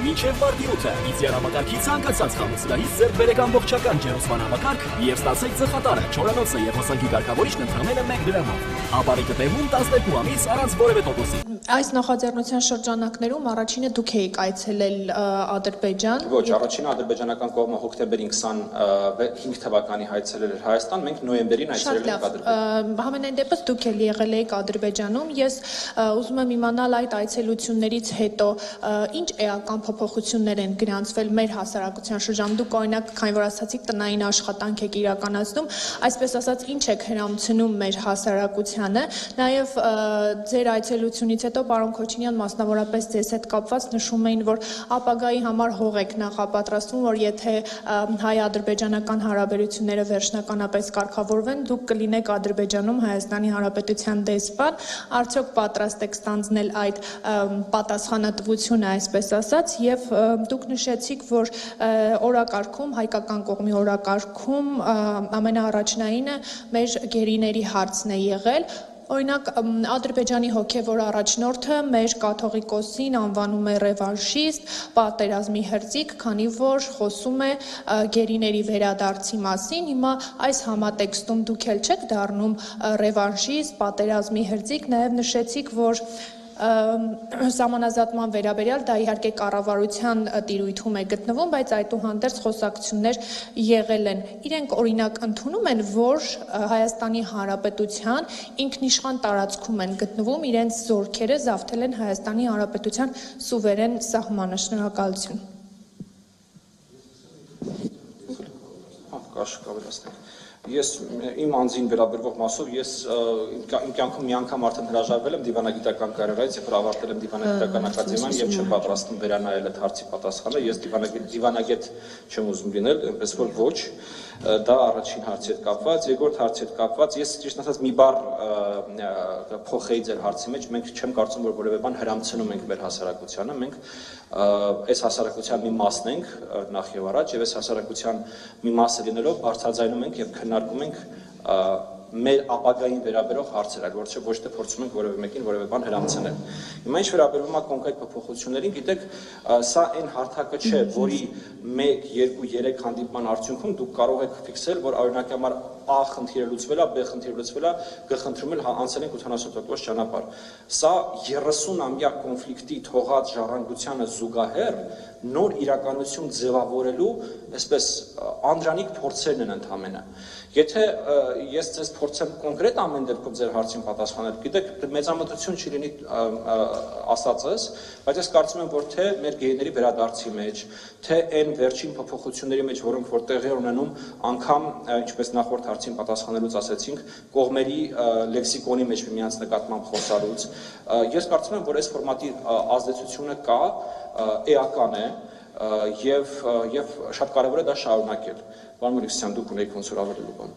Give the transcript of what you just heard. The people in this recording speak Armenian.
մինչև մարտի 8-ը իդեալամակարգի ցանկացած խանութսրահից ձեռք բերեք ամբողջական ջերուսման համակարգ եւ ստացեք ծխատարը, չորանոցը եւ հոսանքի կարգավորիչն ընդամենը 1 դրամով։ Ապարիկը տեղում 12 ամիս առանց որևէ տոկոսի։ Այս նախաձեռնության շրջանակներում առաջինը դուք եք այցելել Ադրբեջան։ Ոչ, առաջինը ադրբեջանական կողմը հոկտեմբերին 25 թվականի այցելել էր Հայաստան, մենք նոյեմբերին այցելել ենք Ադրբեջան։ Համենայն դեպս դուք էլ եղել եք Ադրբեջանում, ես ուզում եմ իմանալ այդ այցելություններից հետո ինչ էական փոփոխություններ են գրանցվել մեր հասարակության շրջանում։ Դուք օրինակ, քանի որ ասացիք տնային աշխատանք եք իրականացնում, այսպես ասած, ինչ եք հրամցնում մեր հասարակությանը, նաև ձեր այցելությունից հետո պարոն Քոչինյան մասնավորապես ձեզ հետ կապված նշում էին, որ ապագայի համար հող եք նախապատրաստվում, որ եթե հայ-ադրբեջանական հարաբերությունները վերջնականապես կարգավորվեն, դուք կլինեք Ադրբեջանում Հայաստանի Հանրապետության դեսպան, արդյոք պատրաստ եք ստանձնել այդ պատասխանատվությունը, այսպես ասած, եւ դուք նշեցիք, որ օրակարգում, հայկական կողմի օրակարգում ամենաառաջնայինը մեր գերիների հարցն է եղել։ Օրինակ Ադրբեջանի հոգևոր առաջնորդը մեր կաթողիկոսին անվանում է ռևանշիստ, պատերազմի հրձիկ, քանի որ խոսում է գերիների վերադարձի մասին։ Հիմա այս համատեքստում դուք էլ չեք դառնում ռևանշիստ, պատերազմի հրձիկ, նաև նշեցիք, որ սահմանազատման վերաբերյալ դա իհարկե կառավարության տիրույթում է գտնվում, բայց այդուհանդերձ խոսակցություններ եղել են։ Իրենք օրինակ ընդունում են, որ Հայաստանի Հանրապետության ինքնիշխան տարածքում են գտնվում, իրենց զորքերը զավթել են Հայաստանի Հանրապետության սուվերեն սահմանը։ Շնորհակալություն։ Ես իմ անձին վերաբերվող մասով ես իմ կյանքում մի անգամ արդեն հրաժարվել եմ դիվանագիտական կարիերայից, երբ ավարտել եմ դիվանագիտական ակադեմիան եւ չեմ պատրաստվում վերանայել այդ հարցի պատասխանը, ես դիվանագետ չեմ ուզում լինել, այնպես որ ոչ, դա առաջին հարցի հետ կապված, երկրորդ հարցի հետ կապված, ես ճիշտ ասած մի բառ փոխեի ձեր հարցի մեջ, մենք չեմ կարծում, որ որևէ բան հրամցնում ենք մեր հասարակությանը, մենք այս հասարակության մի մասն ենք նախ եւ առաջ եւ այս հասարակության մի մասը լինելով բարձրաձայնում ենք եւ քննարկում ենք մեր ապագային վերաբերող հարցեր, այլ ոչ թե փորձում ենք որևէ մեկին որևէ բան հրամցնել։ Հիմա ինչ վերաբերում է կոնկրետ փոփոխություններին, գիտեք, սա այն հարթակը չէ, որի 1, 2, 3 հանդիպման արդյունքում դուք կարող եք ֆիքսել, որ օրինակհամար A խնդիրը լուծվել է, B խնդիրը լուծվել է, G խնդրում անցել ենք 80% ճանապարհ։ Սա 30-ամյա կոնֆլիկտի թողած ժառանգությանը զուգահեռ նոր իրականություն ձևավորելու, այսպես անդրանիկ փորձերն են ընդհանրապես։ Եթե ես ձեզ փորձեմ կոնկրետ ամեն դեպքում ձեր հարցին պատասխանել, գիտեք, մեծամտություն չի լինի ասածս, բայց ես կարծում եմ, որ թե մեր գեյների վերադարձի մեջ, թե այն վերջին փոփոխությունների մեջ, որոնք որ տեղի ունենում, անգամ ինչպես նախորդ հարցին պատասխանելուց ասացինք, կողմերի լեքսիկոնի մեջ միմյանց նկատմամբ խոսալուց, ես կարծում եմ, որ այս ֆորմատի ազդեցությունը կա, էական է եւ շատ կարեւոր է դա շարունակել։ Պարոն Մուրիսյան, դուք ունեք ոնց որ ավելելու բան։